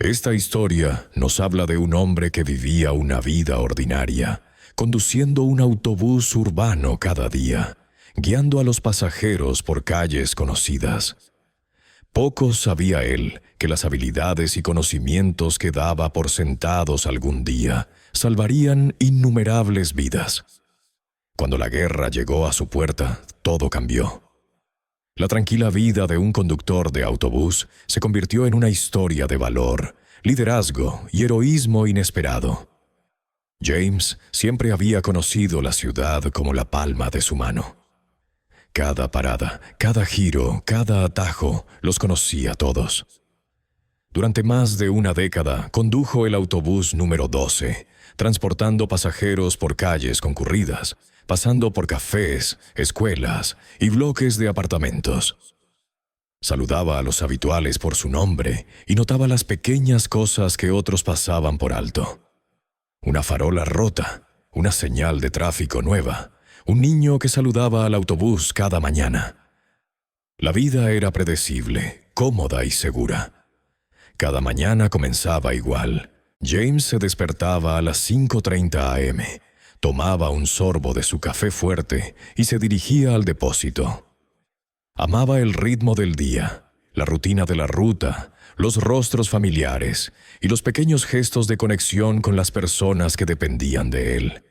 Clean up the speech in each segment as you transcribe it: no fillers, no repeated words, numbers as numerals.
Esta historia nos habla de un hombre que vivía una vida ordinaria, conduciendo un autobús urbano cada día, guiando a los pasajeros por calles conocidas. Poco sabía él que las habilidades y conocimientos que daba por sentados algún día salvarían innumerables vidas. Cuando la guerra llegó a su puerta, todo cambió. La tranquila vida de un conductor de autobús se convirtió en una historia de valor, liderazgo y heroísmo inesperado. James siempre había conocido la ciudad como la palma de su mano. Cada parada, cada giro, cada atajo, los conocía todos. Durante más de una década, condujo el autobús número 12, transportando pasajeros por calles concurridas, pasando por cafés, escuelas y bloques de apartamentos. Saludaba a los habituales por su nombre y notaba las pequeñas cosas que otros pasaban por alto. Una farola rota, una señal de tráfico nueva, un niño que saludaba al autobús cada mañana. La vida era predecible, cómoda y segura. Cada mañana comenzaba igual. James se despertaba a las 5:30 a.m., tomaba un sorbo de su café fuerte y se dirigía al depósito. Amaba el ritmo del día, la rutina de la ruta, los rostros familiares y los pequeños gestos de conexión con las personas que dependían de él.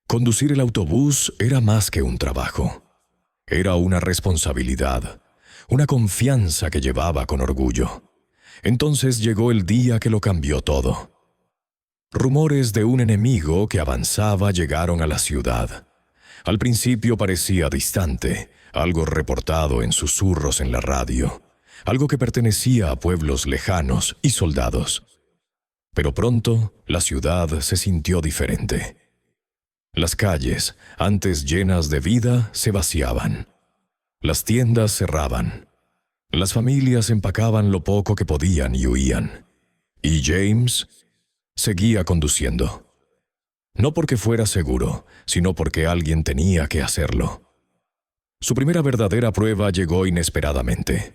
Conducir el autobús era más que un trabajo. Era una responsabilidad, una confianza que llevaba con orgullo. Entonces llegó el día que lo cambió todo. Rumores de un enemigo que avanzaba llegaron a la ciudad. Al principio parecía distante, algo reportado en susurros en la radio, algo que pertenecía a pueblos lejanos y soldados. Pero pronto la ciudad se sintió diferente. Las calles, antes llenas de vida, se vaciaban. Las tiendas cerraban. Las familias empacaban lo poco que podían y huían. Y James seguía conduciendo. No porque fuera seguro, sino porque alguien tenía que hacerlo. Su primera verdadera prueba llegó inesperadamente.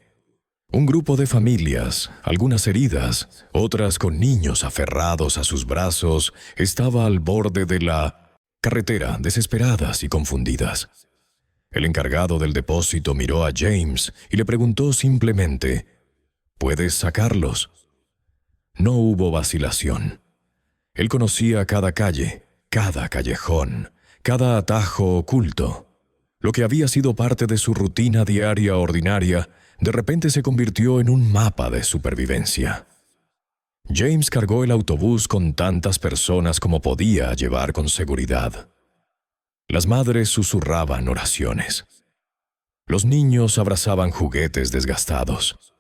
Un grupo de familias, algunas heridas, otras con niños aferrados a sus brazos, estaba al borde de la carretera, desesperadas y confundidas. El encargado del depósito miró a James y le preguntó simplemente, ¿puedes sacarlos? No hubo vacilación. Él conocía cada calle, cada callejón, cada atajo oculto. Lo que había sido parte de su rutina diaria ordinaria, de repente se convirtió en un mapa de supervivencia. James cargó el autobús con tantas personas como podía llevar con seguridad. Las madres susurraban oraciones. Los niños abrazaban juguetes desgastados.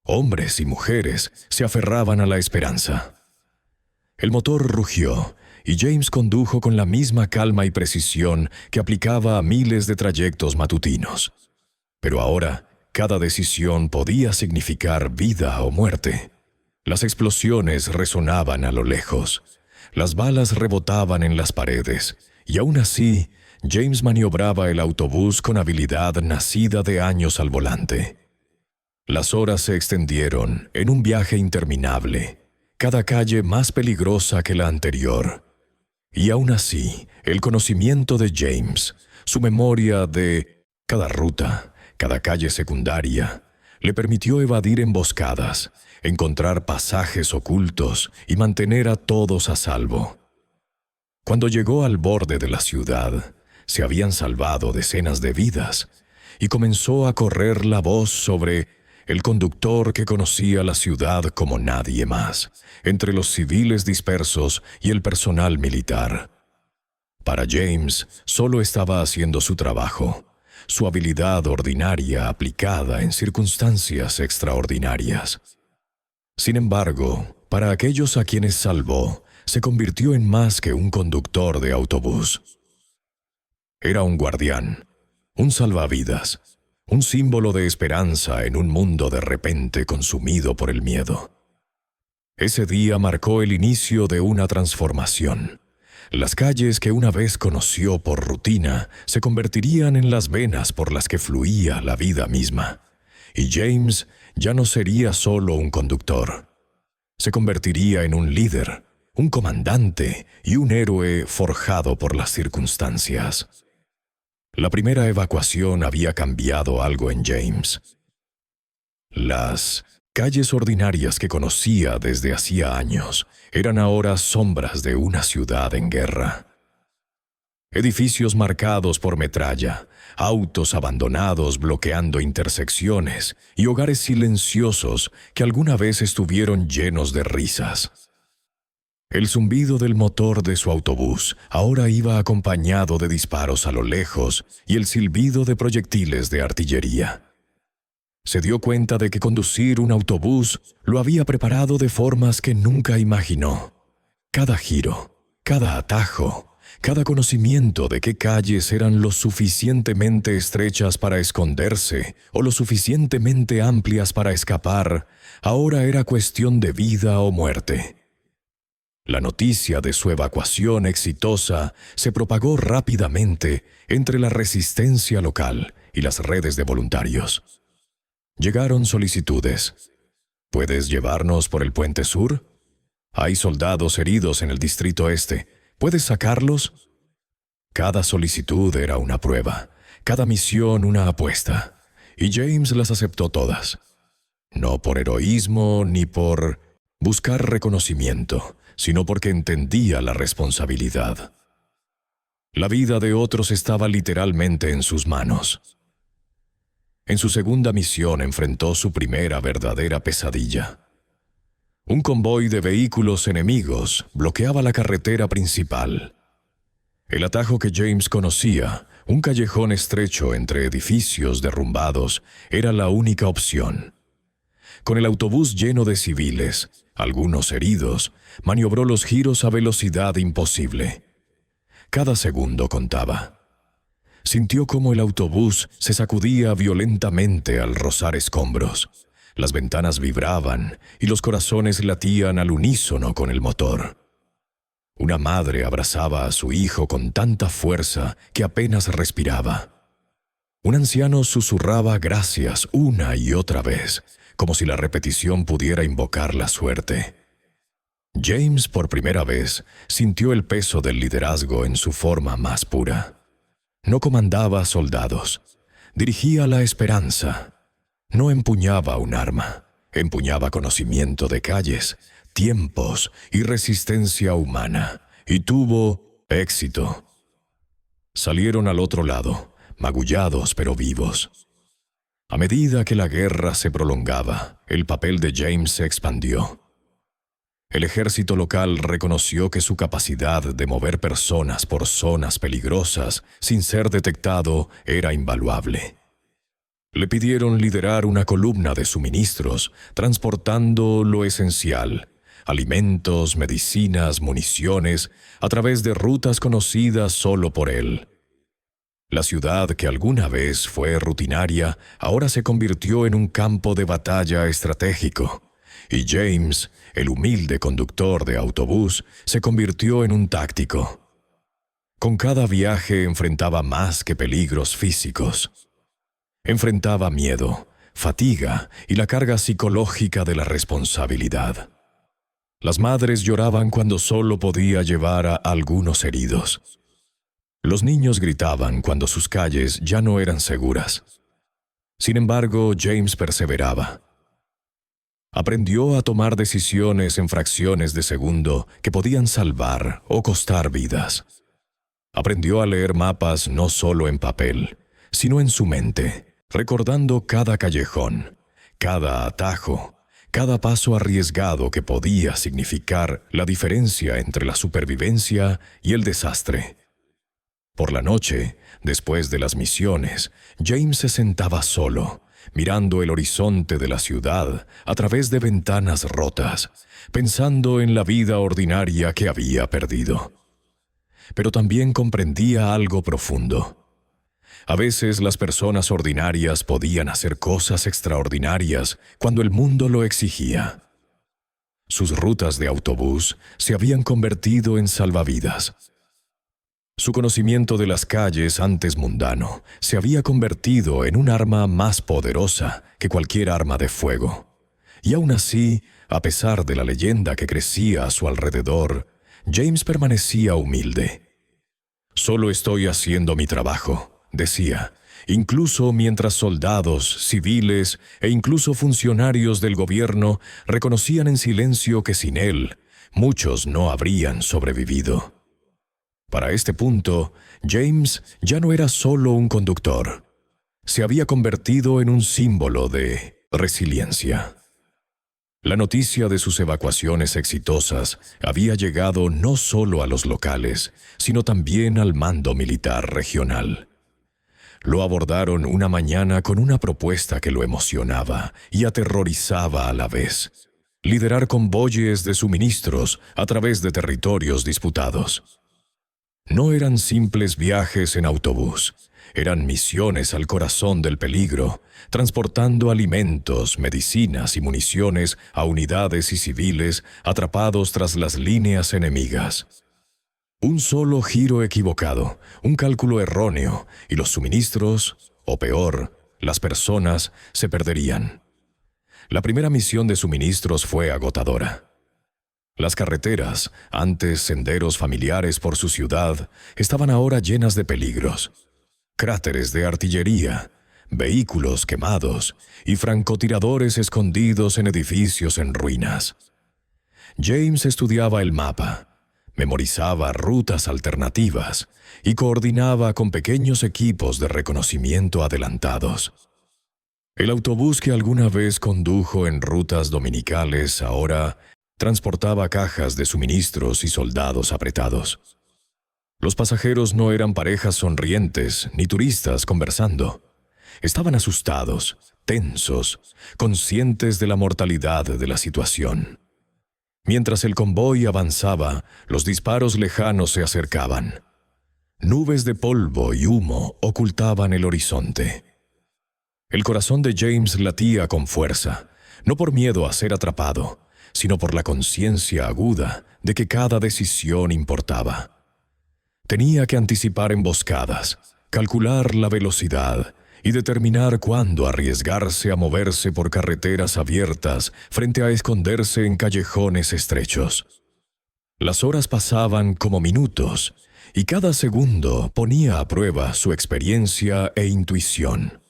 Hombres y mujeres se aferraban a la esperanza. El motor rugió y James condujo con la misma calma y precisión que aplicaba a miles de trayectos matutinos. Pero ahora, cada decisión podía significar vida o muerte. Las explosiones resonaban a lo lejos. Las balas rebotaban en las paredes. Y aún así, James maniobraba el autobús con habilidad nacida de años al volante. Las horas se extendieron en un viaje interminable, cada calle más peligrosa que la anterior. Y aún así, el conocimiento de James, su memoria de cada ruta, cada calle secundaria, le permitió evadir emboscadas, encontrar pasajes ocultos y mantener a todos a salvo. Cuando llegó al borde de la ciudad, se habían salvado decenas de vidas y comenzó a correr la voz sobre el conductor que conocía la ciudad como nadie más, entre los civiles dispersos y el personal militar. Para James, solo estaba haciendo su trabajo, su habilidad ordinaria aplicada en circunstancias extraordinarias. Sin embargo, para aquellos a quienes salvó, se convirtió en más que un conductor de autobús. Era un guardián, un salvavidas, un símbolo de esperanza en un mundo de repente consumido por el miedo. Ese día marcó el inicio de una transformación. Las calles que una vez conoció por rutina se convertirían en las venas por las que fluía la vida misma. Y James ya no sería solo un conductor. Se convertiría en un líder, un comandante y un héroe forjado por las circunstancias. La primera evacuación había cambiado algo en James. Las calles ordinarias que conocía desde hacía años eran ahora sombras de una ciudad en guerra. Edificios marcados por metralla, autos abandonados bloqueando intersecciones y hogares silenciosos que alguna vez estuvieron llenos de risas. El zumbido del motor de su autobús ahora iba acompañado de disparos a lo lejos y el silbido de proyectiles de artillería. Se dio cuenta de que conducir un autobús lo había preparado de formas que nunca imaginó. Cada giro, cada atajo, cada conocimiento de qué calles eran lo suficientemente estrechas para esconderse o lo suficientemente amplias para escapar, ahora era cuestión de vida o muerte. La noticia de su evacuación exitosa se propagó rápidamente entre la resistencia local y las redes de voluntarios. Llegaron solicitudes. ¿Puedes llevarnos por el puente sur? Hay soldados heridos en el distrito este. ¿Puedes sacarlos? Cada solicitud era una prueba, cada misión una apuesta, y James las aceptó todas. No por heroísmo ni por buscar reconocimiento, sino porque entendía la responsabilidad. La vida de otros estaba literalmente en sus manos. En su segunda misión enfrentó su primera verdadera pesadilla. Un convoy de vehículos enemigos bloqueaba la carretera principal. El atajo que James conocía, un callejón estrecho entre edificios derrumbados, era la única opción. Con el autobús lleno de civiles, algunos heridos, maniobró los giros a velocidad imposible. Cada segundo contaba. Sintió cómo el autobús se sacudía violentamente al rozar escombros. Las ventanas vibraban y los corazones latían al unísono con el motor. Una madre abrazaba a su hijo con tanta fuerza que apenas respiraba. Un anciano susurraba gracias una y otra vez, como si la repetición pudiera invocar la suerte. James, por primera vez, sintió el peso del liderazgo en su forma más pura. No comandaba soldados, dirigía la esperanza. No empuñaba un arma, empuñaba conocimiento de calles, tiempos y resistencia humana, y tuvo éxito. Salieron al otro lado, magullados pero vivos. A medida que la guerra se prolongaba, el papel de James se expandió. El ejército local reconoció que su capacidad de mover personas por zonas peligrosas sin ser detectado era invaluable. Le pidieron liderar una columna de suministros, transportando lo esencial, alimentos, medicinas, municiones, a través de rutas conocidas solo por él. La ciudad que alguna vez fue rutinaria, ahora se convirtió en un campo de batalla estratégico, y James, el humilde conductor de autobús, se convirtió en un táctico. Con cada viaje enfrentaba más que peligros físicos. Enfrentaba miedo, fatiga y la carga psicológica de la responsabilidad. Las madres lloraban cuando solo podía llevar a algunos heridos. Los niños gritaban cuando sus calles ya no eran seguras. Sin embargo, James perseveraba. Aprendió a tomar decisiones en fracciones de segundo que podían salvar o costar vidas. Aprendió a leer mapas no solo en papel, sino en su mente, recordando cada callejón, cada atajo, cada paso arriesgado que podía significar la diferencia entre la supervivencia y el desastre. Por la noche, después de las misiones, James se sentaba solo, mirando el horizonte de la ciudad a través de ventanas rotas, pensando en la vida ordinaria que había perdido. Pero también comprendía algo profundo. A veces las personas ordinarias podían hacer cosas extraordinarias cuando el mundo lo exigía. Sus rutas de autobús se habían convertido en salvavidas. Su conocimiento de las calles antes mundano se había convertido en un arma más poderosa que cualquier arma de fuego. Y aún así, a pesar de la leyenda que crecía a su alrededor, James permanecía humilde. «Solo estoy haciendo mi trabajo», decía, incluso mientras soldados, civiles e incluso funcionarios del gobierno reconocían en silencio que sin él, muchos no habrían sobrevivido. Para este punto, James ya no era solo un conductor. Se había convertido en un símbolo de resiliencia. La noticia de sus evacuaciones exitosas había llegado no solo a los locales, sino también al mando militar regional. Lo abordaron una mañana con una propuesta que lo emocionaba y aterrorizaba a la vez: liderar convoyes de suministros a través de territorios disputados. No eran simples viajes en autobús, eran misiones al corazón del peligro, transportando alimentos, medicinas y municiones a unidades y civiles atrapados tras las líneas enemigas. Un solo giro equivocado, un cálculo erróneo, y los suministros, o peor, las personas, se perderían. La primera misión de suministros fue agotadora. Las carreteras, antes senderos familiares por su ciudad, estaban ahora llenas de peligros. Cráteres de artillería, vehículos quemados y francotiradores escondidos en edificios en ruinas. James estudiaba el mapa, memorizaba rutas alternativas y coordinaba con pequeños equipos de reconocimiento adelantados. El autobús que alguna vez condujo en rutas dominicales ahora transportaba cajas de suministros y soldados apretados. Los pasajeros no eran parejas sonrientes ni turistas conversando. Estaban asustados, tensos, conscientes de la mortalidad de la situación. Mientras el convoy avanzaba, los disparos lejanos se acercaban. Nubes de polvo y humo ocultaban el horizonte. El corazón de James latía con fuerza, no por miedo a ser atrapado, sino por la conciencia aguda de que cada decisión importaba. Tenía que anticipar emboscadas, calcular la velocidad y determinar cuándo arriesgarse a moverse por carreteras abiertas frente a esconderse en callejones estrechos. Las horas pasaban como minutos, y cada segundo ponía a prueba su experiencia e intuición.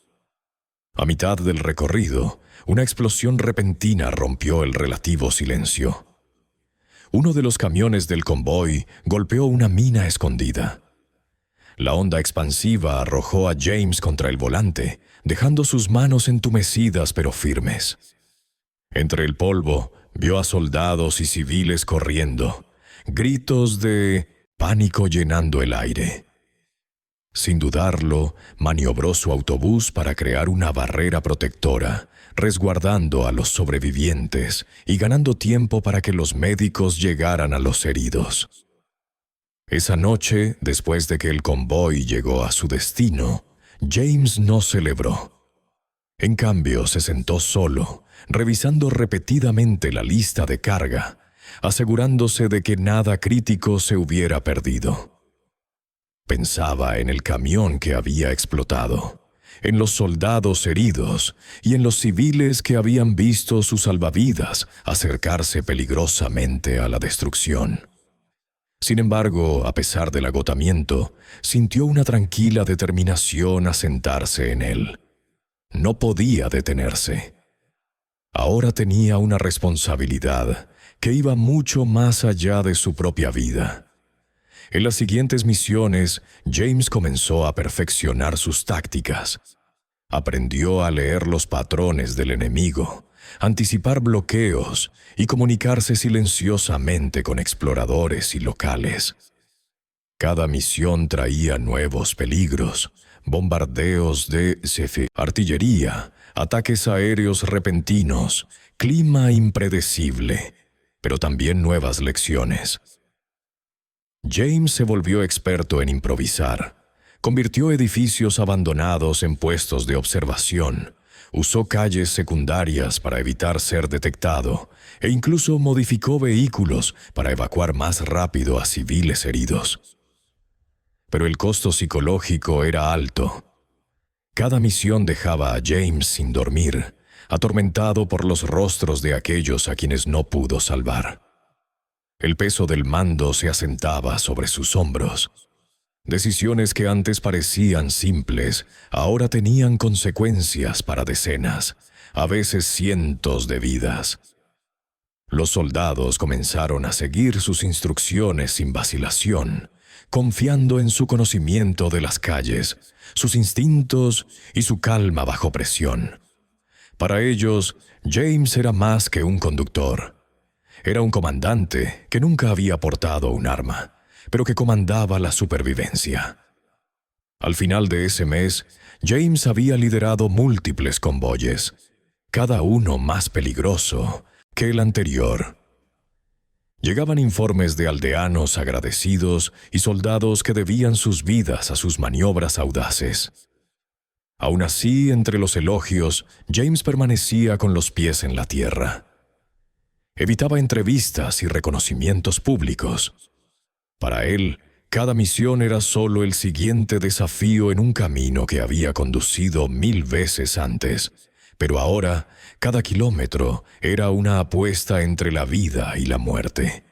A mitad del recorrido, una explosión repentina rompió el relativo silencio. Uno de los camiones del convoy golpeó una mina escondida. La onda expansiva arrojó a James contra el volante, dejando sus manos entumecidas pero firmes. Entre el polvo, vio a soldados y civiles corriendo, gritos de pánico llenando el aire. Sin dudarlo, maniobró su autobús para crear una barrera protectora, resguardando a los sobrevivientes y ganando tiempo para que los médicos llegaran a los heridos. Esa noche, después de que el convoy llegó a su destino, James no celebró. En cambio, se sentó solo, revisando repetidamente la lista de carga, asegurándose de que nada crítico se hubiera perdido. Pensaba en el camión que había explotado, en los soldados heridos y en los civiles que habían visto sus salvavidas acercarse peligrosamente a la destrucción. Sin embargo, a pesar del agotamiento, sintió una tranquila determinación a sentarse en él. No podía detenerse. Ahora tenía una responsabilidad que iba mucho más allá de su propia vida. En las siguientes misiones, James comenzó a perfeccionar sus tácticas. Aprendió a leer los patrones del enemigo, anticipar bloqueos y comunicarse silenciosamente con exploradores y locales. Cada misión traía nuevos peligros, bombardeos de artillería, ataques aéreos repentinos, clima impredecible, pero también nuevas lecciones. James se volvió experto en improvisar. Convirtió edificios abandonados en puestos de observación, usó calles secundarias para evitar ser detectado e incluso modificó vehículos para evacuar más rápido a civiles heridos. Pero el costo psicológico era alto. Cada misión dejaba a James sin dormir, atormentado por los rostros de aquellos a quienes no pudo salvar. El peso del mando se asentaba sobre sus hombros. Decisiones que antes parecían simples, ahora tenían consecuencias para decenas, a veces cientos de vidas. Los soldados comenzaron a seguir sus instrucciones sin vacilación, confiando en su conocimiento de las calles, sus instintos y su calma bajo presión. Para ellos, James era más que un conductor. Era un comandante que nunca había portado un arma, pero que comandaba la supervivencia. Al final de ese mes, James había liderado múltiples convoyes, cada uno más peligroso que el anterior. Llegaban informes de aldeanos agradecidos y soldados que debían sus vidas a sus maniobras audaces. Aún así, entre los elogios, James permanecía con los pies en la tierra. Evitaba entrevistas y reconocimientos públicos. Para él, cada misión era solo el siguiente desafío en un camino que había conducido 1000 veces antes, pero ahora cada kilómetro era una apuesta entre la vida y la muerte.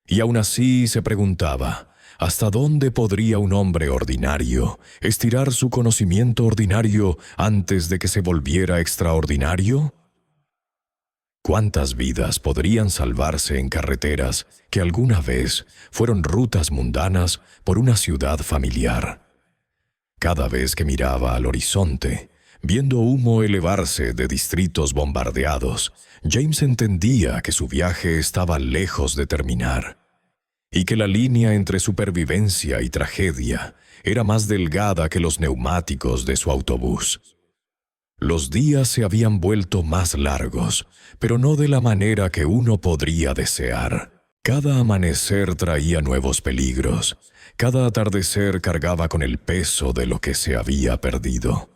Y aún así se preguntaba, ¿hasta dónde podría un hombre ordinario estirar su conocimiento ordinario antes de que se volviera extraordinario? ¿Cuántas vidas podrían salvarse en carreteras que alguna vez fueron rutas mundanas por una ciudad familiar? Cada vez que miraba al horizonte, viendo humo elevarse de distritos bombardeados, James entendía que su viaje estaba lejos de terminar, y que la línea entre supervivencia y tragedia era más delgada que los neumáticos de su autobús. Los días se habían vuelto más largos, pero no de la manera que uno podría desear. Cada amanecer traía nuevos peligros. Cada atardecer cargaba con el peso de lo que se había perdido.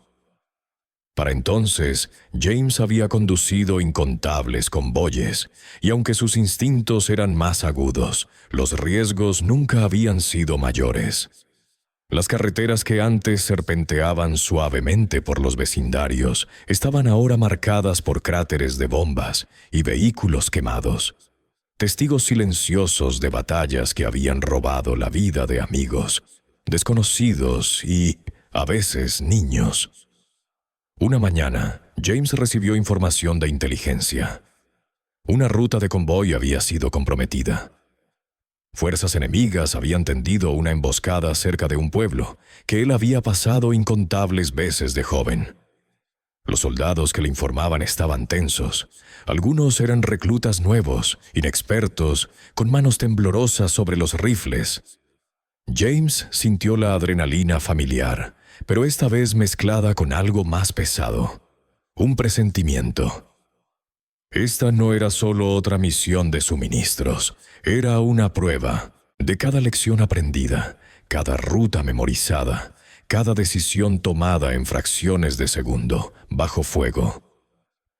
Para entonces, James había conducido incontables convoyes, y aunque sus instintos eran más agudos, los riesgos nunca habían sido mayores. Las carreteras que antes serpenteaban suavemente por los vecindarios estaban ahora marcadas por cráteres de bombas y vehículos quemados, testigos silenciosos de batallas que habían robado la vida de amigos, desconocidos y, a veces, niños. Una mañana, James recibió información de inteligencia. Una ruta de convoy había sido comprometida. Fuerzas enemigas habían tendido una emboscada cerca de un pueblo que él había pasado incontables veces de joven. Los soldados que le informaban estaban tensos. Algunos eran reclutas nuevos, inexpertos, con manos temblorosas sobre los rifles. James sintió la adrenalina familiar, pero esta vez mezclada con algo más pesado, un presentimiento. Esta no era solo otra misión de suministros, era una prueba de cada lección aprendida, cada ruta memorizada, cada decisión tomada en fracciones de segundo, bajo fuego.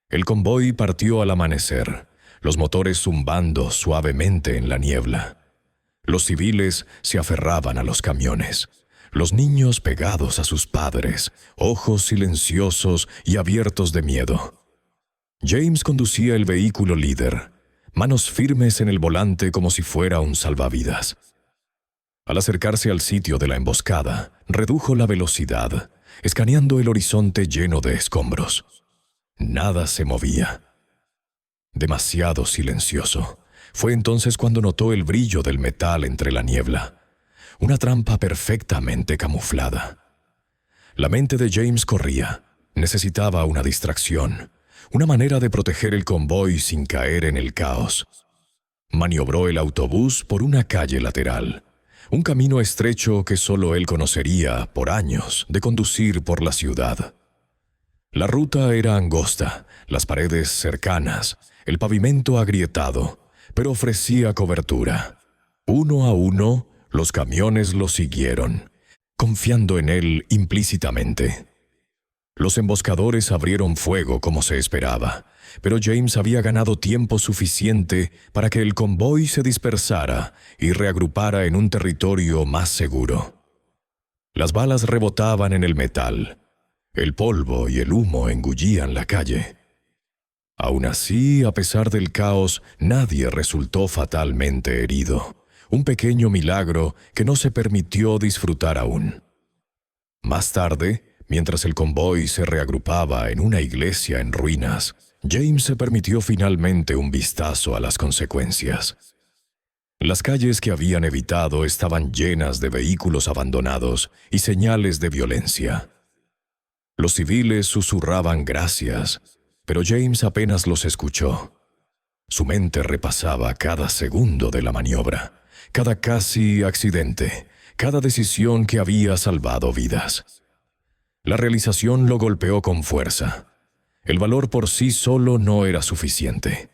El convoy partió al amanecer, los motores zumbando suavemente en la niebla. Los civiles se aferraban a los camiones, los niños pegados a sus padres, ojos silenciosos y abiertos de miedo. James conducía el vehículo líder, manos firmes en el volante como si fuera un salvavidas. Al acercarse al sitio de la emboscada, redujo la velocidad, escaneando el horizonte lleno de escombros. Nada se movía. Demasiado silencioso. Fue entonces cuando notó el brillo del metal entre la niebla. Una trampa perfectamente camuflada. La mente de James corría. Necesitaba una distracción. Una manera de proteger el convoy sin caer en el caos. Maniobró el autobús por una calle lateral, un camino estrecho que solo él conocería por años de conducir por la ciudad. La ruta era angosta, las paredes cercanas, el pavimento agrietado, pero ofrecía cobertura. Uno a uno, los camiones lo siguieron, confiando en él implícitamente. Los emboscadores abrieron fuego como se esperaba, pero James había ganado tiempo suficiente para que el convoy se dispersara y reagrupara en un territorio más seguro. Las balas rebotaban en el metal. El polvo y el humo engullían la calle. Aún así, a pesar del caos, nadie resultó fatalmente herido. Un pequeño milagro que no se permitió disfrutar aún. Más tarde, mientras el convoy se reagrupaba en una iglesia en ruinas, James se permitió finalmente un vistazo a las consecuencias. Las calles que habían evitado estaban llenas de vehículos abandonados y señales de violencia. Los civiles susurraban gracias, pero James apenas los escuchó. Su mente repasaba cada segundo de la maniobra, cada casi accidente, cada decisión que había salvado vidas. La realización lo golpeó con fuerza. El valor por sí solo no era suficiente.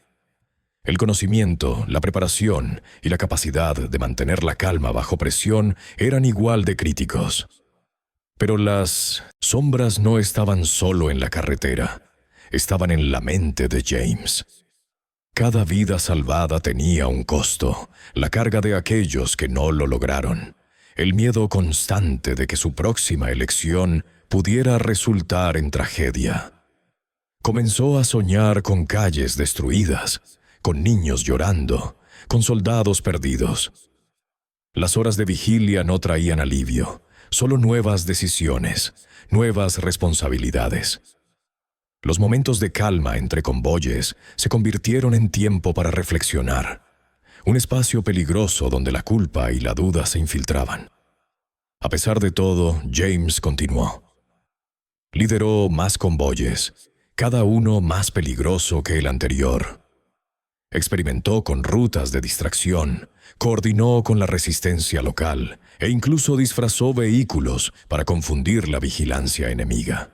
El conocimiento, la preparación y la capacidad de mantener la calma bajo presión eran igual de críticos. Pero las sombras no estaban solo en la carretera, estaban en la mente de James. Cada vida salvada tenía un costo, la carga de aquellos que no lo lograron, el miedo constante de que su próxima elección pudiera resultar en tragedia. Comenzó a soñar con calles destruidas, con niños llorando, con soldados perdidos. Las horas de vigilia no traían alivio, solo nuevas decisiones, nuevas responsabilidades. Los momentos de calma entre convoyes se convirtieron en tiempo para reflexionar, un espacio peligroso donde la culpa y la duda se infiltraban. A pesar de todo, James continuó. Lideró más convoyes, cada uno más peligroso que el anterior. Experimentó con rutas de distracción, coordinó con la resistencia local e incluso disfrazó vehículos para confundir la vigilancia enemiga.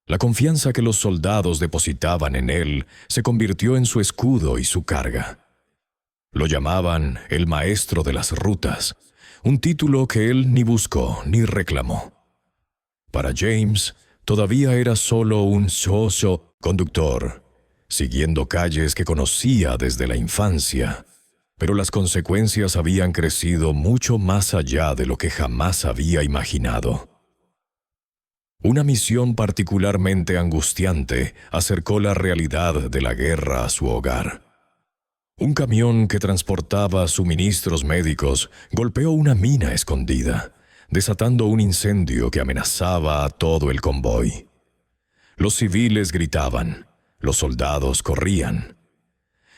La confianza que los soldados depositaban en él se convirtió en su escudo y su carga. Lo llamaban el maestro de las rutas, un título que él ni buscó ni reclamó. Para James, todavía era solo un conductor, siguiendo calles que conocía desde la infancia, pero las consecuencias habían crecido mucho más allá de lo que jamás había imaginado. Una misión particularmente angustiante acercó la realidad de la guerra a su hogar. Un camión que transportaba suministros médicos golpeó una mina escondida, desatando un incendio que amenazaba a todo el convoy. Los civiles gritaban, los soldados corrían.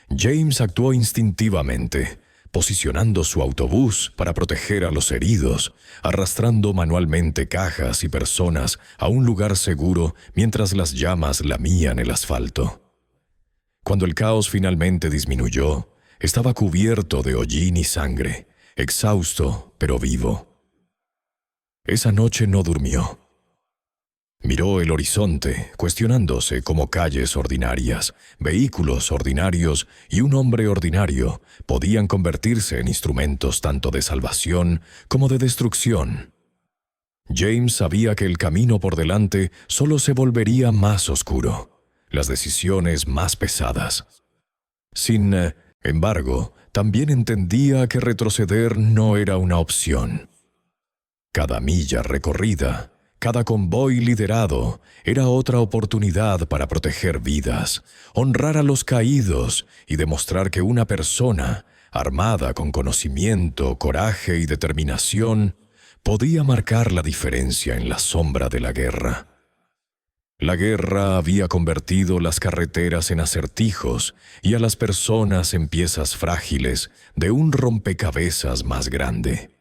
James actuó instintivamente, posicionando su autobús para proteger a los heridos, arrastrando manualmente cajas y personas a un lugar seguro mientras las llamas lamían el asfalto. Cuando el caos finalmente disminuyó, estaba cubierto de hollín y sangre, exhausto pero vivo. Esa noche no durmió. Miró el horizonte, cuestionándose cómo calles ordinarias, vehículos ordinarios y un hombre ordinario podían convertirse en instrumentos tanto de salvación como de destrucción. James sabía que el camino por delante solo se volvería más oscuro, las decisiones más pesadas. Sin embargo, también entendía que retroceder no era una opción. Cada milla recorrida, cada convoy liderado, era otra oportunidad para proteger vidas, honrar a los caídos y demostrar que una persona, armada con conocimiento, coraje y determinación, podía marcar la diferencia en la sombra de la guerra. La guerra había convertido las carreteras en acertijos y a las personas en piezas frágiles de un rompecabezas más grande.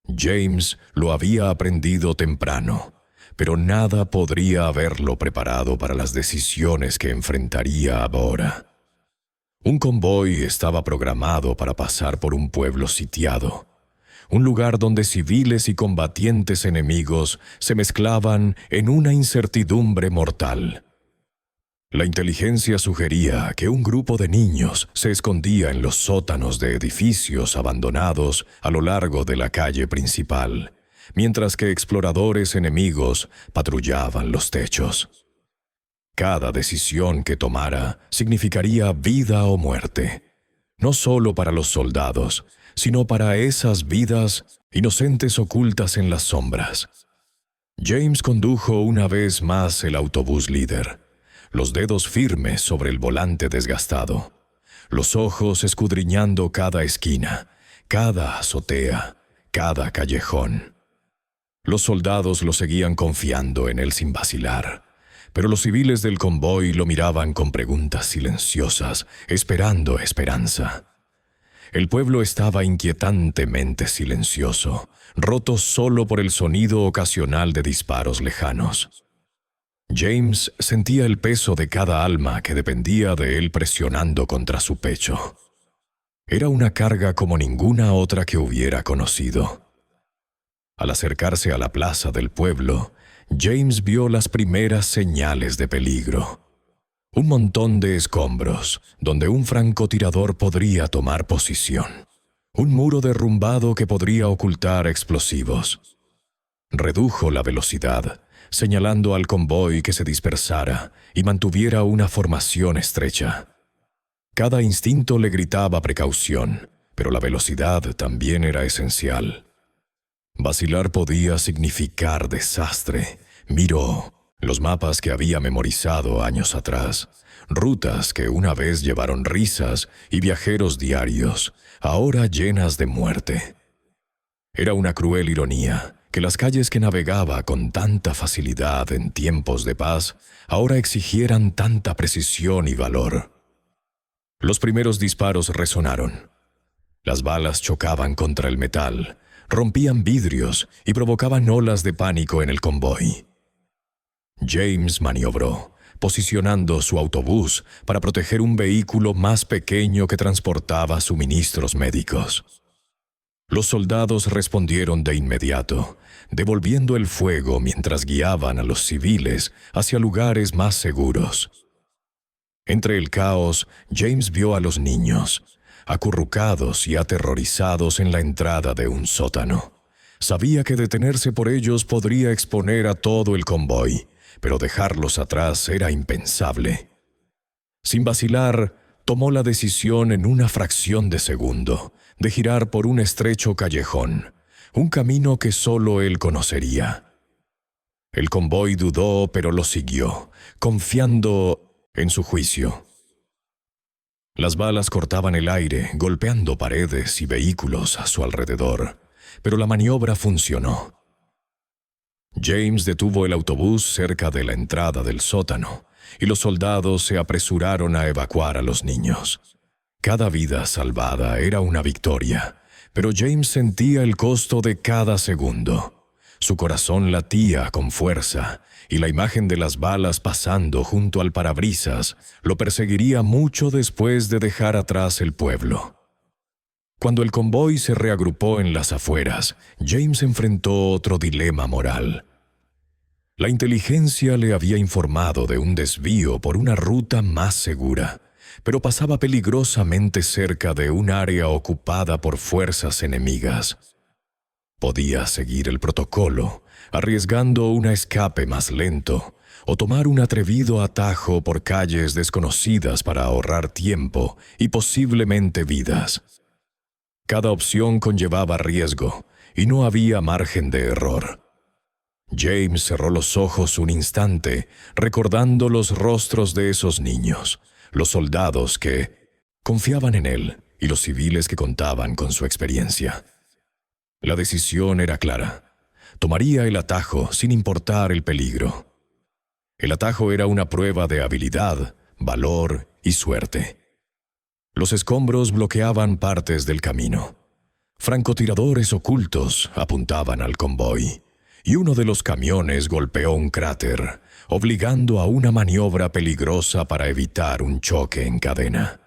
James lo había aprendido temprano, pero nada podría haberlo preparado para las decisiones que enfrentaría ahora. Un convoy estaba programado para pasar por un pueblo sitiado, un lugar donde civiles y combatientes enemigos se mezclaban en una incertidumbre mortal. La inteligencia sugería que un grupo de niños se escondía en los sótanos de edificios abandonados a lo largo de la calle principal, mientras que exploradores enemigos patrullaban los techos. Cada decisión que tomara significaría vida o muerte, no solo para los soldados, sino para esas vidas inocentes ocultas en las sombras. James condujo una vez más el autobús líder. los dedos firmes sobre el volante desgastado, los ojos escudriñando cada esquina, cada azotea, cada callejón. Los soldados lo seguían confiando en él sin vacilar, pero los civiles del convoy lo miraban con preguntas silenciosas, esperando esperanza. El pueblo estaba inquietantemente silencioso, roto solo por el sonido ocasional de disparos lejanos. James sentía el peso de cada alma que dependía de él presionando contra su pecho. Era una carga como ninguna otra que hubiera conocido. Al acercarse a la plaza del pueblo, James vio las primeras señales de peligro. Un montón de escombros, donde un francotirador podría tomar posición. Un muro derrumbado que podría ocultar explosivos. Redujo la velocidad, señalando al convoy que se dispersara y mantuviera una formación estrecha. Cada instinto le gritaba precaución, pero la velocidad también era esencial. Vacilar podía significar desastre. Miró los mapas que había memorizado años atrás, rutas que una vez llevaron risas y viajeros diarios, ahora llenas de muerte. Era una cruel ironía que las calles que navegaba con tanta facilidad en tiempos de paz ahora exigieran tanta precisión y valor. Los primeros disparos resonaron. Las balas chocaban contra el metal, rompían vidrios y provocaban olas de pánico en el convoy. James maniobró, posicionando su autobús para proteger un vehículo más pequeño que transportaba suministros médicos. Los soldados respondieron de inmediato, devolviendo el fuego mientras guiaban a los civiles hacia lugares más seguros. Entre el caos, James vio a los niños, acurrucados y aterrorizados en la entrada de un sótano. Sabía que detenerse por ellos podría exponer a todo el convoy, pero dejarlos atrás era impensable. Sin vacilar, tomó la decisión en una fracción de segundo de girar por un estrecho callejón, un camino que solo él conocería. El convoy dudó, pero lo siguió, confiando en su juicio. Las balas cortaban el aire, golpeando paredes y vehículos a su alrededor, pero la maniobra funcionó. James detuvo el autobús cerca de la entrada del sótano, y los soldados se apresuraron a evacuar a los niños. Cada vida salvada era una victoria, pero James sentía el costo de cada segundo. Su corazón latía con fuerza, y la imagen de las balas pasando junto al parabrisas lo perseguiría mucho después de dejar atrás el pueblo. Cuando el convoy se reagrupó en las afueras, James enfrentó otro dilema moral. La inteligencia le había informado de un desvío por una ruta más segura, pero pasaba peligrosamente cerca de un área ocupada por fuerzas enemigas. Podía seguir el protocolo, arriesgando un escape más lento, o tomar un atrevido atajo por calles desconocidas para ahorrar tiempo y posiblemente vidas. Cada opción conllevaba riesgo, y no había margen de error. James cerró los ojos un instante, recordando los rostros de esos niños, los soldados que confiaban en él y los civiles que contaban con su experiencia. La decisión era clara. Tomaría el atajo sin importar el peligro. El atajo era una prueba de habilidad, valor y suerte. Los escombros bloqueaban partes del camino. Francotiradores ocultos apuntaban al convoy, y uno de los camiones golpeó un cráter, obligando a una maniobra peligrosa para evitar un choque en cadena.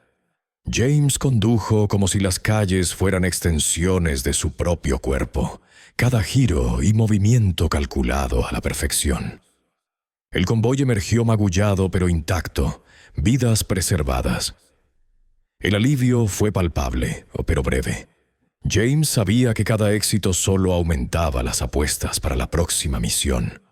James condujo como si las calles fueran extensiones de su propio cuerpo, cada giro y movimiento calculado a la perfección. El convoy emergió magullado pero intacto, vidas preservadas. El alivio fue palpable, pero breve. James sabía que cada éxito solo aumentaba las apuestas para la próxima misión.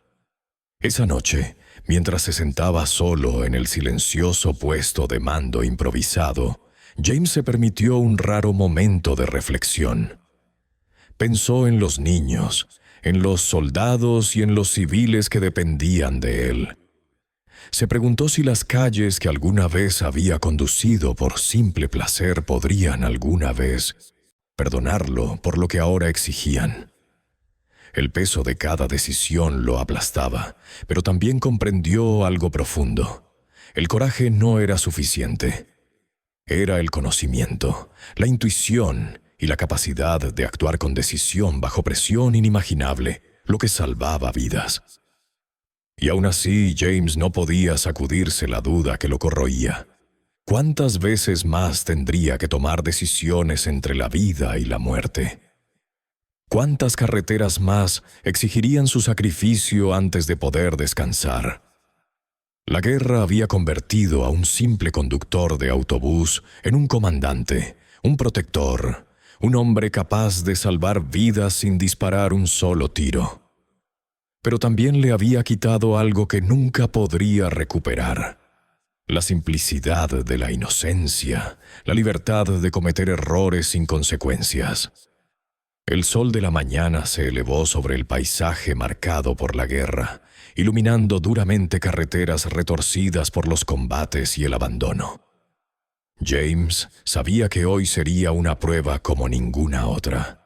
Esa noche, mientras se sentaba solo en el silencioso puesto de mando improvisado, James se permitió un raro momento de reflexión. Pensó en los niños, en los soldados y en los civiles que dependían de él. Se preguntó si las calles que alguna vez había conducido por simple placer podrían alguna vez perdonarlo por lo que ahora exigían. El peso de cada decisión lo aplastaba, pero también comprendió algo profundo. El coraje no era suficiente. Era el conocimiento, la intuición y la capacidad de actuar con decisión bajo presión inimaginable lo que salvaba vidas. Y aún así, James no podía sacudirse la duda que lo corroía. ¿Cuántas veces más tendría que tomar decisiones entre la vida y la muerte? ¿Cuántas carreteras más exigirían su sacrificio antes de poder descansar? La guerra había convertido a un simple conductor de autobús en un comandante, un protector, un hombre capaz de salvar vidas sin disparar un solo tiro. Pero también le había quitado algo que nunca podría recuperar: la simplicidad de la inocencia, la libertad de cometer errores sin consecuencias. El sol de la mañana se elevó sobre el paisaje marcado por la guerra, iluminando duramente carreteras retorcidas por los combates y el abandono. James sabía que hoy sería una prueba como ninguna otra.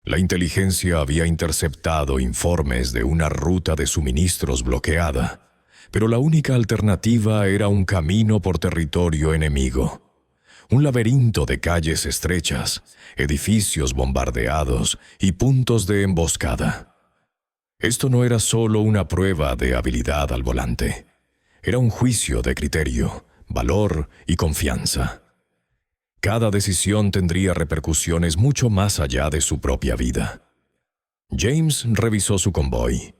La inteligencia había interceptado informes de una ruta de suministros bloqueada, pero la única alternativa era un camino por territorio enemigo. Un laberinto de calles estrechas, edificios bombardeados y puntos de emboscada. Esto no era solo una prueba de habilidad al volante. Era un juicio de criterio, valor y confianza. Cada decisión tendría repercusiones mucho más allá de su propia vida. James revisó su convoy.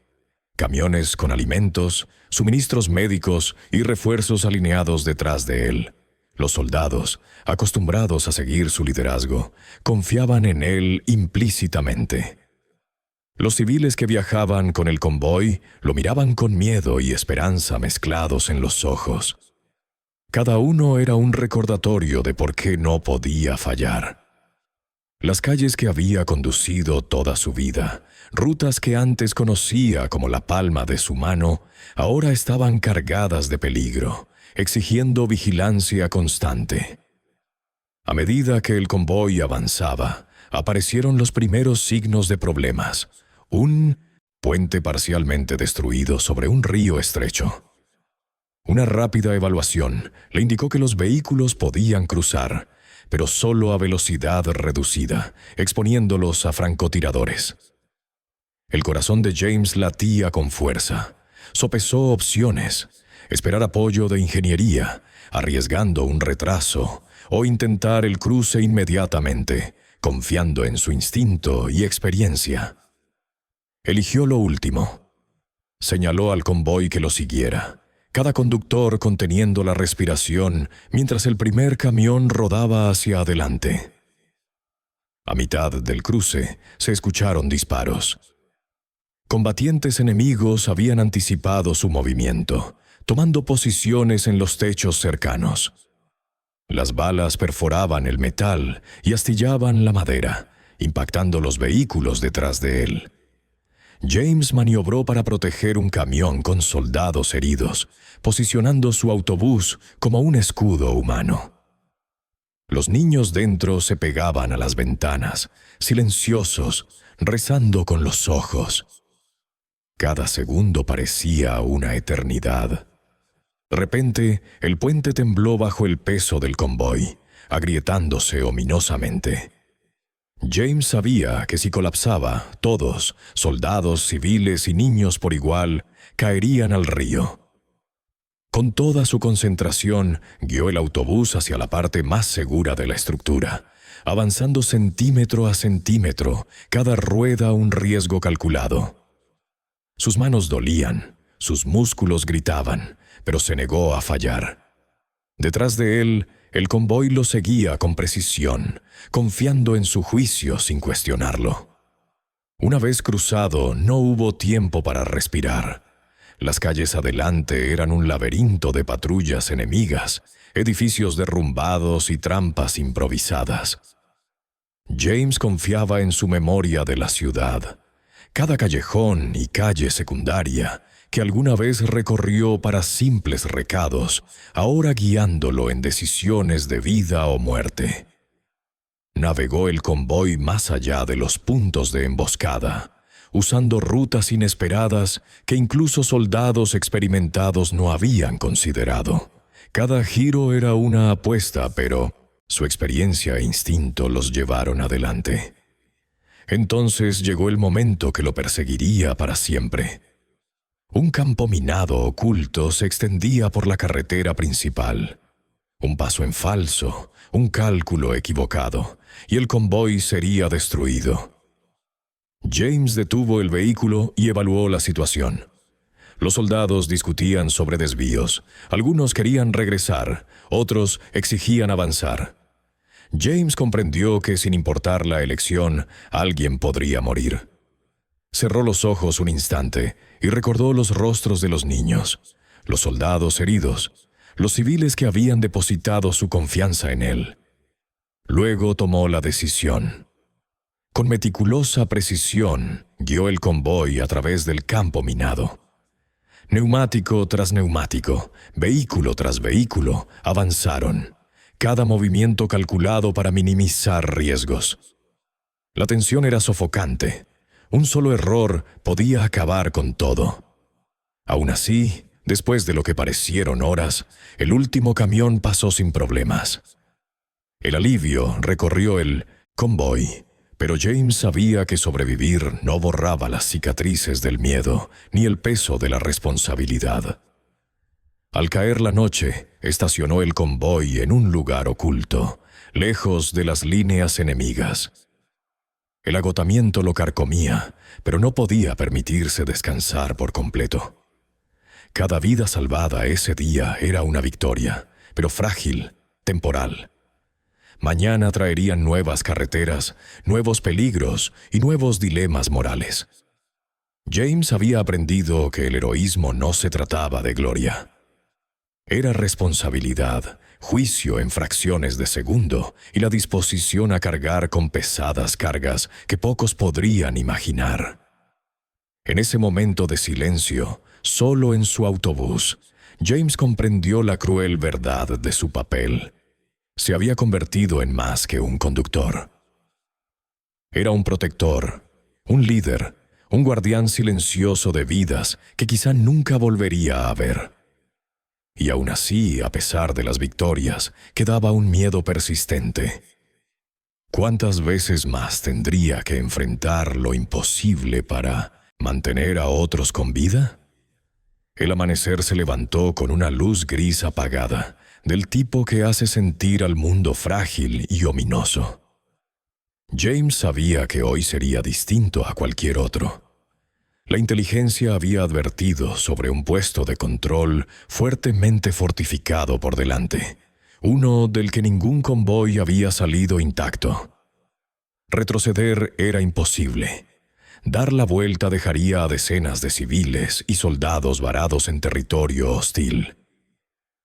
Camiones con alimentos, suministros médicos y refuerzos alineados detrás de él. Los soldados, acostumbrados a seguir su liderazgo, confiaban en él implícitamente. Los civiles que viajaban con el convoy lo miraban con miedo y esperanza mezclados en los ojos. Cada uno era un recordatorio de por qué no podía fallar. Las calles que había conducido toda su vida, rutas que antes conocía como la palma de su mano, ahora estaban cargadas de peligro, exigiendo vigilancia constante. A medida que el convoy avanzaba, aparecieron los primeros signos de problemas. Un puente parcialmente destruido sobre un río estrecho. Una rápida evaluación le indicó que los vehículos podían cruzar, pero solo a velocidad reducida, exponiéndolos a francotiradores. El corazón de James latía con fuerza. Sopesó opciones: esperar apoyo de ingeniería, arriesgando un retraso, o intentar el cruce inmediatamente, confiando en su instinto y experiencia. Eligió lo último. Señaló al convoy que lo siguiera, cada conductor conteniendo la respiración mientras el primer camión rodaba hacia adelante. A mitad del cruce se escucharon disparos. Combatientes enemigos habían anticipado su movimiento, tomando posiciones en los techos cercanos. Las balas perforaban el metal y astillaban la madera, impactando los vehículos detrás de él. James maniobró para proteger un camión con soldados heridos, posicionando su autobús como un escudo humano. Los niños dentro se pegaban a las ventanas, silenciosos, rezando con los ojos. Cada segundo parecía una eternidad. De repente, el puente tembló bajo el peso del convoy, agrietándose ominosamente. James sabía que si colapsaba, todos, soldados, civiles y niños por igual, caerían al río. Con toda su concentración, guió el autobús hacia la parte más segura de la estructura, avanzando centímetro a centímetro, cada rueda un riesgo calculado. Sus manos dolían, sus músculos gritaban, pero se negó a fallar. Detrás de él, el convoy lo seguía con precisión, confiando en su juicio sin cuestionarlo. Una vez cruzado, no hubo tiempo para respirar. Las calles adelante eran un laberinto de patrullas enemigas, edificios derrumbados y trampas improvisadas. James confiaba en su memoria de la ciudad. Cada callejón y calle secundaria, que alguna vez recorrió para simples recados, ahora guiándolo en decisiones de vida o muerte. Navegó el convoy más allá de los puntos de emboscada, usando rutas inesperadas que incluso soldados experimentados no habían considerado. Cada giro era una apuesta, pero su experiencia e instinto los llevaron adelante. Entonces llegó el momento que lo perseguiría para siempre. Un campo minado oculto se extendía por la carretera principal. Un paso en falso, un cálculo equivocado, y el convoy sería destruido. James detuvo el vehículo y evaluó la situación. Los soldados discutían sobre desvíos. Algunos querían regresar, otros exigían avanzar. James comprendió que, sin importar la elección, alguien podría morir. Cerró los ojos un instante y recordó los rostros de los niños, los soldados heridos, los civiles que habían depositado su confianza en él. Luego tomó la decisión. Con meticulosa precisión, guió el convoy a través del campo minado. Neumático tras neumático, vehículo tras vehículo, avanzaron, cada movimiento calculado para minimizar riesgos. La tensión era sofocante. Un solo error podía acabar con todo. Aún así, después de lo que parecieron horas, el último camión pasó sin problemas. El alivio recorrió el convoy, pero James sabía que sobrevivir no borraba las cicatrices del miedo ni el peso de la responsabilidad. Al caer la noche, estacionó el convoy en un lugar oculto, lejos de las líneas enemigas. El agotamiento lo carcomía, pero no podía permitirse descansar por completo. Cada vida salvada ese día era una victoria, pero frágil, temporal. Mañana traerían nuevas carreteras, nuevos peligros y nuevos dilemas morales. James había aprendido que el heroísmo no se trataba de gloria. Era responsabilidad, juicio en fracciones de segundo y la disposición a cargar con pesadas cargas que pocos podrían imaginar. En ese momento de silencio, solo en su autobús, James comprendió la cruel verdad de su papel. Se había convertido en más que un conductor. Era un protector, un líder, un guardián silencioso de vidas que quizá nunca volvería a ver. Y aún así, a pesar de las victorias, quedaba un miedo persistente. ¿Cuántas veces más tendría que enfrentar lo imposible para mantener a otros con vida? El amanecer se levantó con una luz gris apagada, del tipo que hace sentir al mundo frágil y ominoso. James sabía que hoy sería distinto a cualquier otro. La inteligencia había advertido sobre un puesto de control fuertemente fortificado por delante, uno del que ningún convoy había salido intacto. Retroceder era imposible. Dar la vuelta dejaría a decenas de civiles y soldados varados en territorio hostil.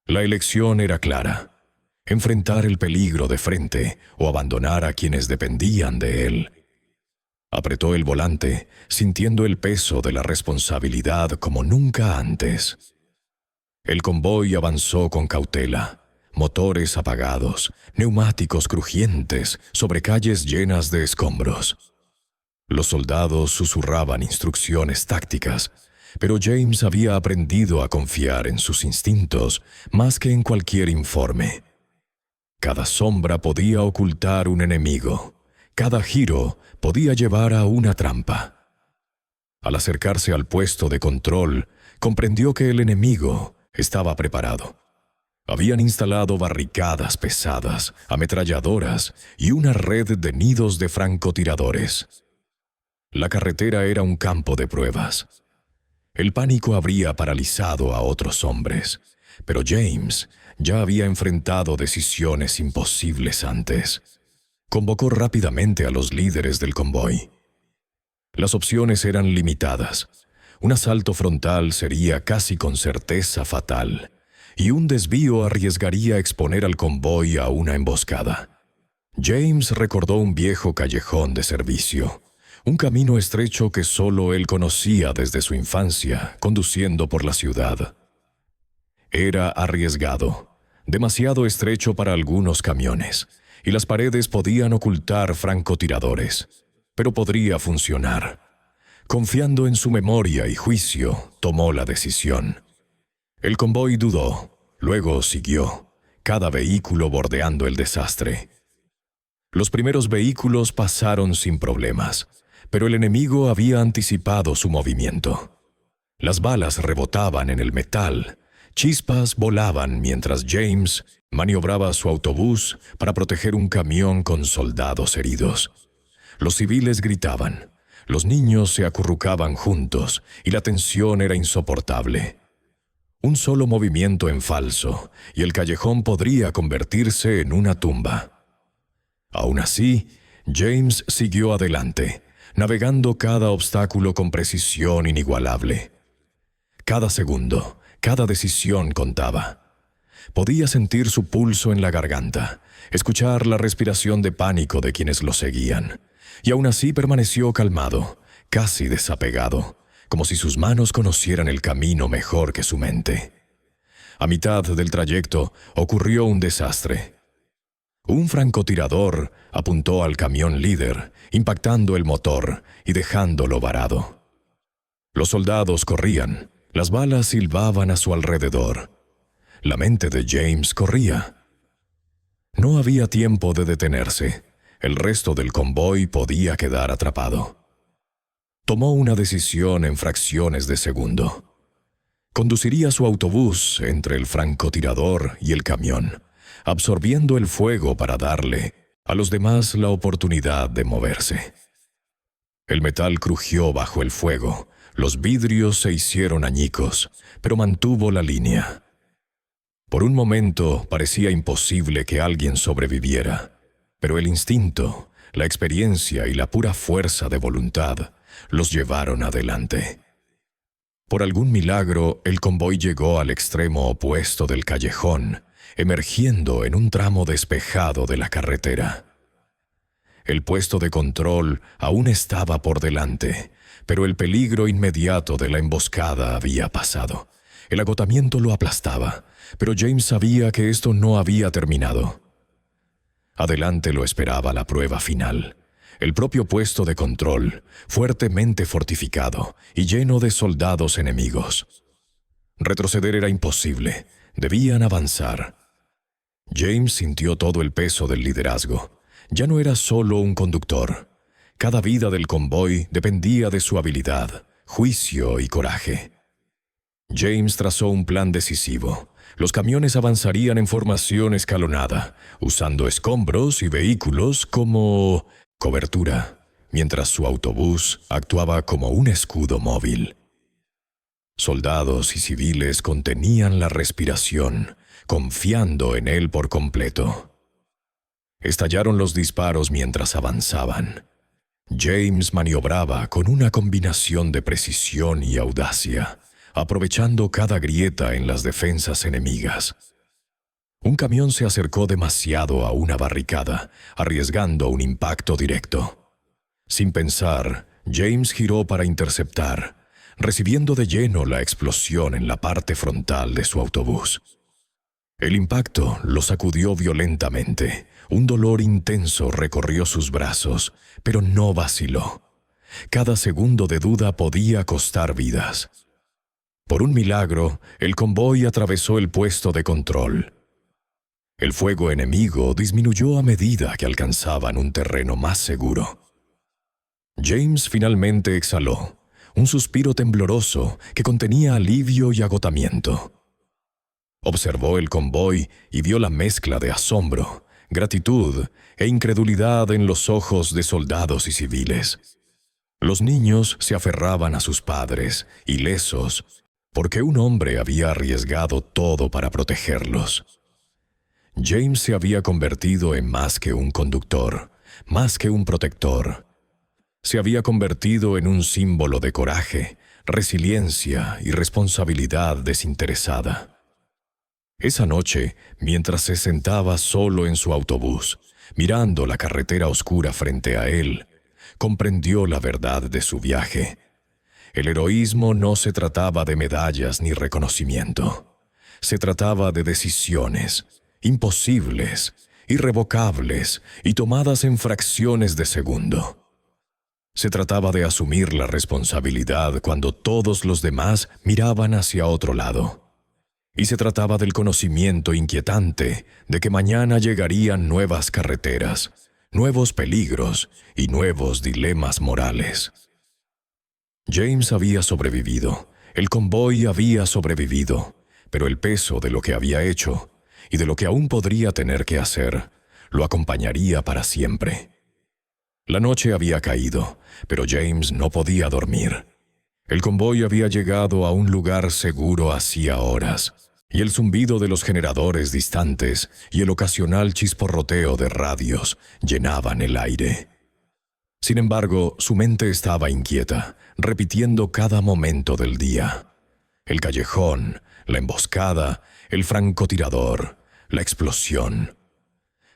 La elección era clara: enfrentar el peligro de frente o abandonar a quienes dependían de él. Apretó el volante, sintiendo el peso de la responsabilidad como nunca antes. El convoy avanzó con cautela, motores apagados, neumáticos crujientes sobre calles llenas de escombros. Los soldados susurraban instrucciones tácticas, pero James había aprendido a confiar en sus instintos más que en cualquier informe. Cada sombra podía ocultar un enemigo. Cada giro podía llevar a una trampa. Al acercarse al puesto de control, comprendió que el enemigo estaba preparado. Habían instalado barricadas pesadas, ametralladoras y una red de nidos de francotiradores. La carretera era un campo de pruebas. El pánico habría paralizado a otros hombres, pero James ya había enfrentado decisiones imposibles antes. Convocó rápidamente a los líderes del convoy. Las opciones eran limitadas. Un asalto frontal sería casi con certeza fatal, y un desvío arriesgaría exponer al convoy a una emboscada. James recordó un viejo callejón de servicio, Un camino estrecho que solo él conocía desde su infancia, conduciendo por la ciudad. Era arriesgado, demasiado estrecho para algunos camiones, y las paredes podían ocultar francotiradores, pero podría funcionar. Confiando en su memoria y juicio, tomó la decisión. El convoy dudó, luego siguió, cada vehículo bordeando el desastre. Los primeros vehículos pasaron sin problemas, pero el enemigo había anticipado su movimiento. Las balas rebotaban en el metal, chispas volaban mientras James maniobraba su autobús para proteger un camión con soldados heridos. Los civiles gritaban, los niños se acurrucaban juntos y la tensión era insoportable. Un solo movimiento en falso y el callejón podría convertirse en una tumba. Aún así, James siguió adelante, navegando cada obstáculo con precisión inigualable. Cada segundo, cada decisión contaba. Podía sentir su pulso en la garganta, escuchar la respiración de pánico de quienes lo seguían, y aún así permaneció calmado, casi desapegado, como si sus manos conocieran el camino mejor que su mente. A mitad del trayecto ocurrió un desastre. Un francotirador apuntó al camión líder, impactando el motor y dejándolo varado. Los soldados corrían, las balas silbaban a su alrededor. La mente de James corría. No había tiempo de detenerse. El resto del convoy podía quedar atrapado. Tomó una decisión en fracciones de segundo. Conduciría su autobús entre el francotirador y el camión, absorbiendo el fuego para darle a los demás la oportunidad de moverse. El metal crujió bajo el fuego, los vidrios se hicieron añicos, pero mantuvo la línea. Por un momento parecía imposible que alguien sobreviviera, pero el instinto, la experiencia y la pura fuerza de voluntad los llevaron adelante. Por algún milagro, el convoy llegó al extremo opuesto del callejón, emergiendo en un tramo despejado de la carretera. El puesto de control aún estaba por delante, pero el peligro inmediato de la emboscada había pasado. El agotamiento lo aplastaba, pero James sabía que esto no había terminado. Adelante lo esperaba la prueba final. El propio puesto de control, fuertemente fortificado y lleno de soldados enemigos. Retroceder era imposible, debían avanzar. James sintió todo el peso del liderazgo. Ya no era solo un conductor. Cada vida del convoy dependía de su habilidad, juicio y coraje. James trazó un plan decisivo. Los camiones avanzarían en formación escalonada, usando escombros y vehículos como cobertura, mientras su autobús actuaba como un escudo móvil. Soldados y civiles contenían la respiración, confiando en él por completo. Estallaron los disparos mientras avanzaban. James maniobraba con una combinación de precisión y audacia, aprovechando cada grieta en las defensas enemigas. Un camión se acercó demasiado a una barricada, arriesgando un impacto directo. Sin pensar, James giró para interceptar, recibiendo de lleno la explosión en la parte frontal de su autobús. El impacto lo sacudió violentamente. Un dolor intenso recorrió sus brazos, pero no vaciló. Cada segundo de duda podía costar vidas. Por un milagro, el convoy atravesó el puesto de control. El fuego enemigo disminuyó a medida que alcanzaban un terreno más seguro. James finalmente exhaló, un suspiro tembloroso que contenía alivio y agotamiento. Observó el convoy y vio la mezcla de asombro, gratitud e incredulidad en los ojos de soldados y civiles. Los niños se aferraban a sus padres, ilesos, porque un hombre había arriesgado todo para protegerlos. James se había convertido en más que un conductor, más que un protector. Se había convertido en un símbolo de coraje, resiliencia y responsabilidad desinteresada. Esa noche, mientras se sentaba solo en su autobús, mirando la carretera oscura frente a él, comprendió la verdad de su viaje. El heroísmo no se trataba de medallas ni reconocimiento. Se trataba de decisiones imposibles, irrevocables y tomadas en fracciones de segundo. Se trataba de asumir la responsabilidad cuando todos los demás miraban hacia otro lado. Y se trataba del conocimiento inquietante de que mañana llegarían nuevas carreteras, nuevos peligros y nuevos dilemas morales. James había sobrevivido, el convoy había sobrevivido, pero el peso de lo que había hecho y de lo que aún podría tener que hacer lo acompañaría para siempre. La noche había caído, pero James no podía dormir. El convoy había llegado a un lugar seguro hacía horas, y el zumbido de los generadores distantes y el ocasional chisporroteo de radios llenaban el aire. Sin embargo, su mente estaba inquieta, repitiendo cada momento del día. El callejón, la emboscada, el francotirador, la explosión.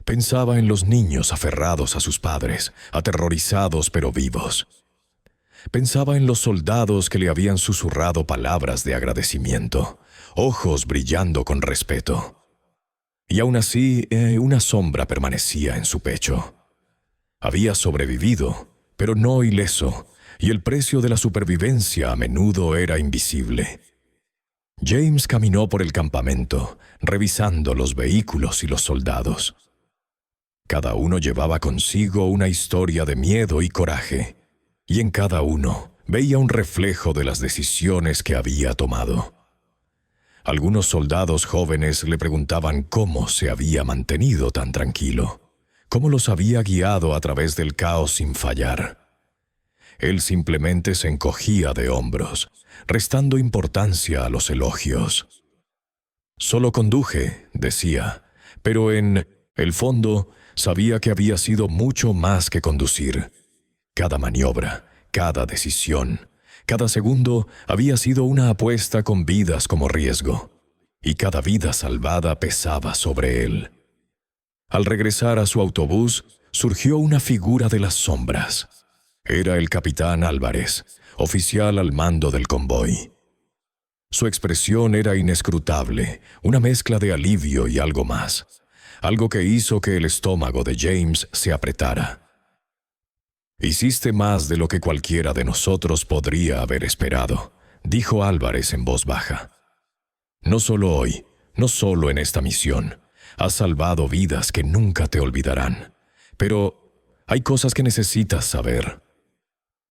Pensaba en los niños aferrados a sus padres, aterrorizados pero vivos. Pensaba en los soldados que le habían susurrado palabras de agradecimiento, ojos brillando con respeto. Y aún así, una sombra permanecía en su pecho. Había sobrevivido, pero no ileso, y el precio de la supervivencia a menudo era invisible. James caminó por el campamento, revisando los vehículos y los soldados. Cada uno llevaba consigo una historia de miedo y coraje, y en cada uno veía un reflejo de las decisiones que había tomado. Algunos soldados jóvenes le preguntaban cómo se había mantenido tan tranquilo, cómo los había guiado a través del caos sin fallar. Él simplemente se encogía de hombros, restando importancia a los elogios. «Solo conduje», decía, pero en el fondo sabía que había sido mucho más que conducir. Cada maniobra, cada decisión, cada segundo había sido una apuesta con vidas como riesgo, y cada vida salvada pesaba sobre él. Al regresar a su autobús, surgió una figura de las sombras. Era el capitán Álvarez, oficial al mando del convoy. Su expresión era inescrutable, una mezcla de alivio y algo más. Algo que hizo que el estómago de James se apretara. «Hiciste más de lo que cualquiera de nosotros podría haber esperado», dijo Álvarez en voz baja. «No solo hoy, no solo en esta misión, has salvado vidas que nunca te olvidarán. Pero hay cosas que necesitas saber».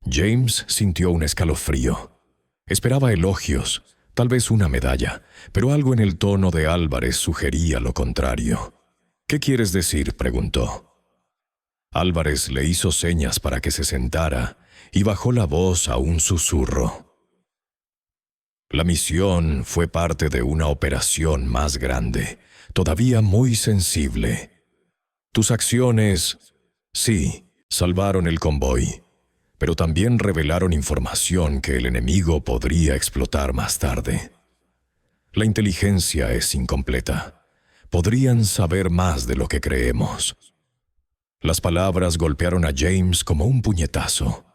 James sintió un escalofrío. Esperaba elogios, tal vez una medalla, pero algo en el tono de Álvarez sugería lo contrario. «¿Qué quieres decir?», preguntó. Álvarez le hizo señas para que se sentara y bajó la voz a un susurro. «La misión fue parte de una operación más grande, todavía muy sensible. Tus acciones, sí, salvaron el convoy, pero también revelaron información que el enemigo podría explotar más tarde. La inteligencia es incompleta. Podrían saber más de lo que creemos». Las palabras golpearon a James como un puñetazo.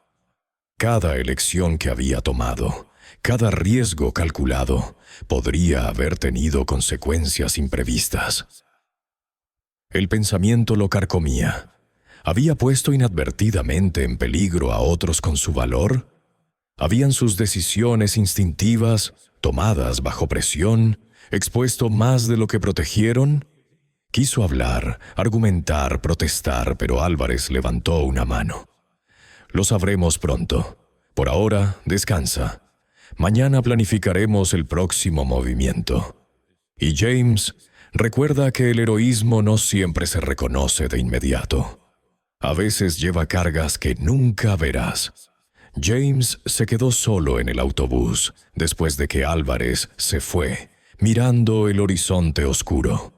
Cada elección que había tomado, cada riesgo calculado, podría haber tenido consecuencias imprevistas. El pensamiento lo carcomía. ¿Había puesto inadvertidamente en peligro a otros con su valor? ¿Habían sus decisiones instintivas, tomadas bajo presión, expuesto más de lo que protegieron? Quiso hablar, argumentar, protestar, pero Álvarez levantó una mano. «Lo sabremos pronto. Por ahora, descansa. Mañana planificaremos el próximo movimiento. Y James, recuerda que el heroísmo no siempre se reconoce de inmediato. A veces lleva cargas que nunca verás». James se quedó solo en el autobús después de que Álvarez se fue, mirando el horizonte oscuro.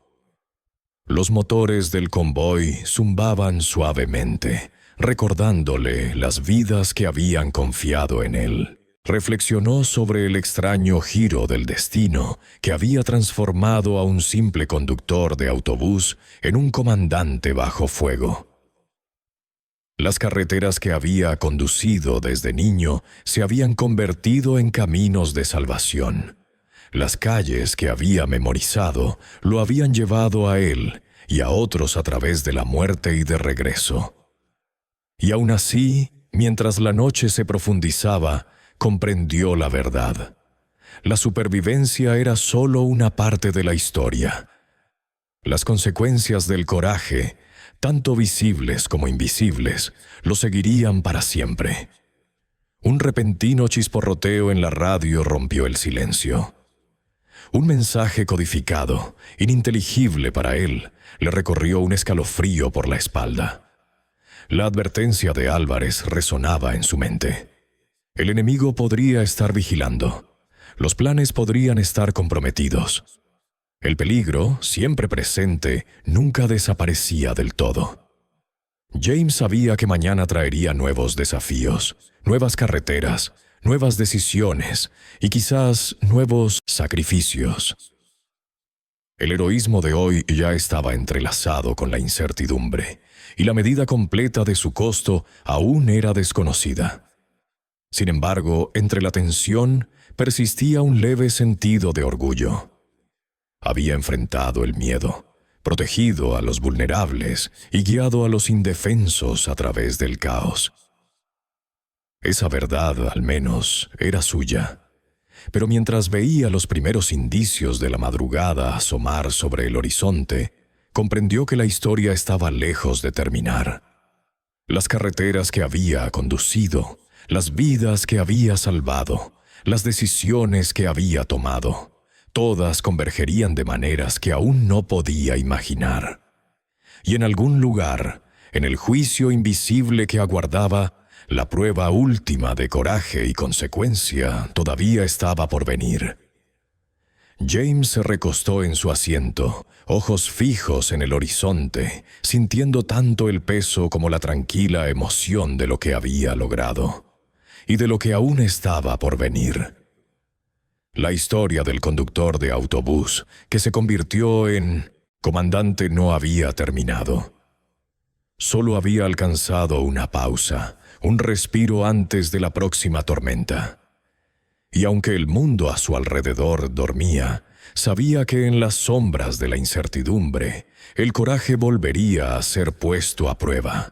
Los motores del convoy zumbaban suavemente, recordándole las vidas que habían confiado en él. Reflexionó sobre el extraño giro del destino que había transformado a un simple conductor de autobús en un comandante bajo fuego. Las carreteras que había conducido desde niño se habían convertido en caminos de salvación. Las calles que había memorizado lo habían llevado a él y a otros a través de la muerte y de regreso. Y aún así, mientras la noche se profundizaba, comprendió la verdad. La supervivencia era solo una parte de la historia. Las consecuencias del coraje, tanto visibles como invisibles, lo seguirían para siempre. Un repentino chisporroteo en la radio rompió el silencio. Un mensaje codificado, ininteligible para él, le recorrió un escalofrío por la espalda. La advertencia de Álvarez resonaba en su mente. El enemigo podría estar vigilando. Los planes podrían estar comprometidos. El peligro, siempre presente, nunca desaparecía del todo. James sabía que mañana traería nuevos desafíos, nuevas carreteras, nuevas decisiones y quizás nuevos sacrificios. El heroísmo de hoy ya estaba entrelazado con la incertidumbre, y la medida completa de su costo aún era desconocida. Sin embargo, entre la tensión persistía un leve sentido de orgullo. Había enfrentado el miedo, protegido a los vulnerables y guiado a los indefensos a través del caos. Esa verdad, al menos, era suya. Pero mientras veía los primeros indicios de la madrugada asomar sobre el horizonte, comprendió que la historia estaba lejos de terminar. Las carreteras que había conducido, las vidas que había salvado, las decisiones que había tomado, todas convergerían de maneras que aún no podía imaginar. Y en algún lugar, en el juicio invisible que aguardaba, la prueba última de coraje y consecuencia todavía estaba por venir. James se recostó en su asiento, ojos fijos en el horizonte, sintiendo tanto el peso como la tranquila emoción de lo que había logrado, y de lo que aún estaba por venir. La historia del conductor de autobús, que se convirtió en comandante, no había terminado. Solo había alcanzado una pausa, un respiro antes de la próxima tormenta. Y aunque el mundo a su alrededor dormía, sabía que en las sombras de la incertidumbre, el coraje volvería a ser puesto a prueba.